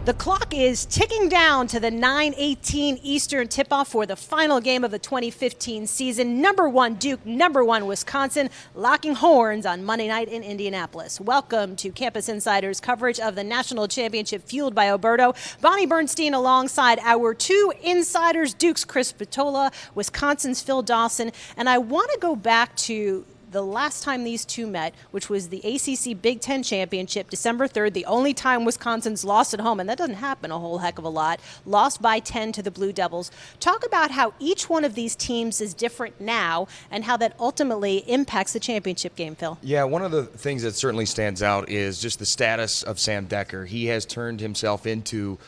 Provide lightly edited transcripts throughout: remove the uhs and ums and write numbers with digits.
The clock is ticking down to the 9:18 Eastern tip-off for the final game of the 2015 season. Number 1 Duke, number 1 Wisconsin, locking horns on Monday night in Indianapolis. Welcome to Campus Insider's coverage of the national championship fueled by Oberto. Bonnie Bernstein alongside our 2 insiders, Duke's Chris Spatola, Wisconsin's Phil Dawson. And I want to go back to the last time these two met, which was the ACC Big Ten Championship, December 3rd, the only time Wisconsin's lost at home, and that doesn't happen a whole heck of a lot, lost by 10 to the Blue Devils. Talk about how each one of these teams is different now and how that ultimately impacts the championship game, Phil. Yeah, one of the things that certainly stands out is just the status of Sam Decker. He has turned himself into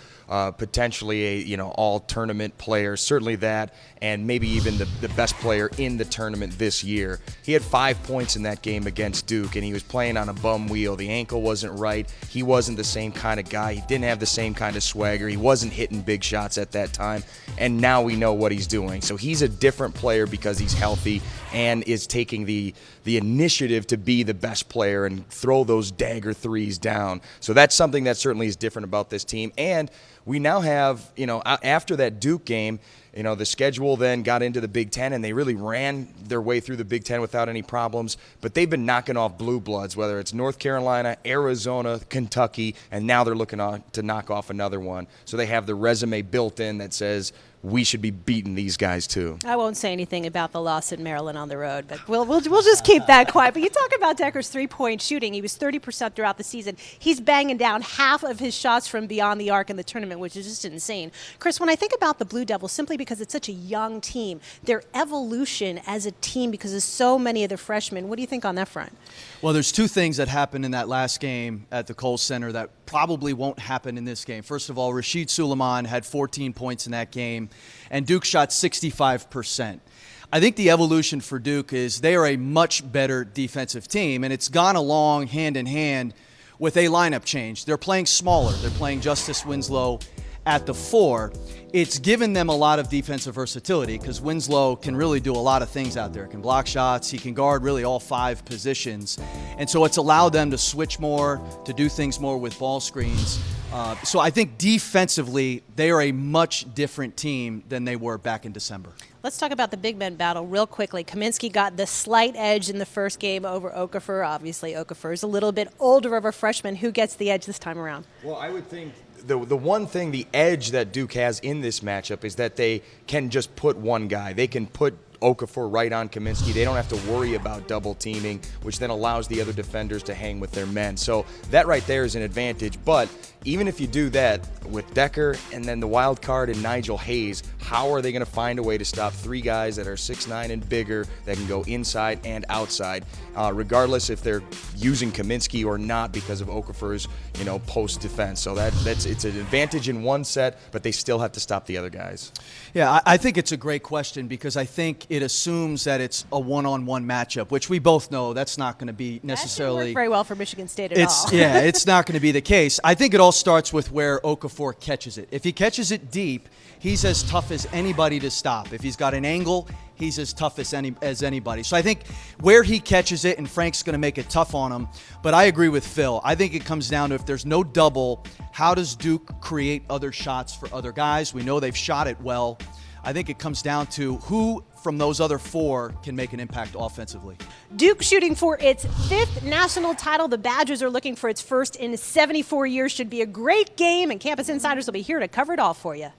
potentially a all-tournament player, certainly that, and maybe even the best player in the tournament this year. He had 5 points in that game against Duke, and he was playing on a bum wheel. The ankle wasn't right. He wasn't the same kind of guy. He didn't have the same kind of swagger. He wasn't hitting big shots at that time, and now we know what he's doing. So he's a different player because he's healthy and is taking the initiative to be the best player and throw those dagger threes down. So that's something that certainly is different about this team. And we now have, after that Duke game, the schedule then got into the Big Ten, and they really ran their way through the Big Ten without any problems. But they've been knocking off blue bloods, whether it's North Carolina, Arizona, Kentucky, and now they're looking to knock off another one. So they have the resume built in that says we should be beating these guys too. I won't say anything about the loss in Maryland on the road, but we'll just keep that quiet. But you talk about Decker's three-point shooting. He was 30% throughout the season. He's banging down half of his shots from beyond the arc in the tournament, which is just insane. Chris, when I think about the Blue Devils, simply because it's such a young team, their evolution as a team because of so many of the freshmen, what do you think on that front? Well, there's 2 things that happened in that last game at the Kohl Center that probably won't happen in this game. First of all, Rashid Suleiman had 14 points in that game, and Duke shot 65%. I think the evolution for Duke is they are a much better defensive team, and it's gone along hand in hand with a lineup change. They're playing smaller. They're playing Justice Winslow at the 4. It's given them a lot of defensive versatility because Winslow can really do a lot of things out there. He can block shots. He can guard really all 5 positions. And so it's allowed them to switch more, to do things more with ball screens. So I think defensively, they are a much different team than they were back in December. Let's talk about the big men battle real quickly. Kaminsky got the slight edge in the first game over Okafor. Obviously, Okafor is a little bit older of a freshman. Who gets the edge this time around? Well, I would think the one thing, the edge that Duke has in this matchup is that they can just put one guy. They can put Okafor right on Kaminsky. They don't have to worry about double teaming, which then allows the other defenders to hang with their men. So that right there is an advantage. But even if you do that with Decker and then the wild card and Nigel Hayes, how are they going to find a way to stop 3 guys that are 6'9" and bigger that can go inside and outside, regardless if they're using Kaminsky or not because of Okafor's, post defense. So it's an advantage in one set, but they still have to stop the other guys. Yeah, I think it's a great question because I think it assumes that it's a one-on-one matchup, which we both know that's not going to be necessarily. That didn't work very well for Michigan State at all. Yeah, it's not going to be the case. I think it all starts with where Okafor catches it. If he catches it deep, he's as tough as anybody to stop. If he's got an angle, he's as tough as anybody. So I think where he catches it, and Frank's going to make it tough on him, but I agree with Phil. I think it comes down to if there's no double, how does Duke create other shots for other guys? We know they've shot it well. I think it comes down to who from those other 4 can make an impact offensively. Duke shooting for its 5th national title. The Badgers are looking for its first in 74 years. Should be a great game, and Campus Insiders will be here to cover it all for you.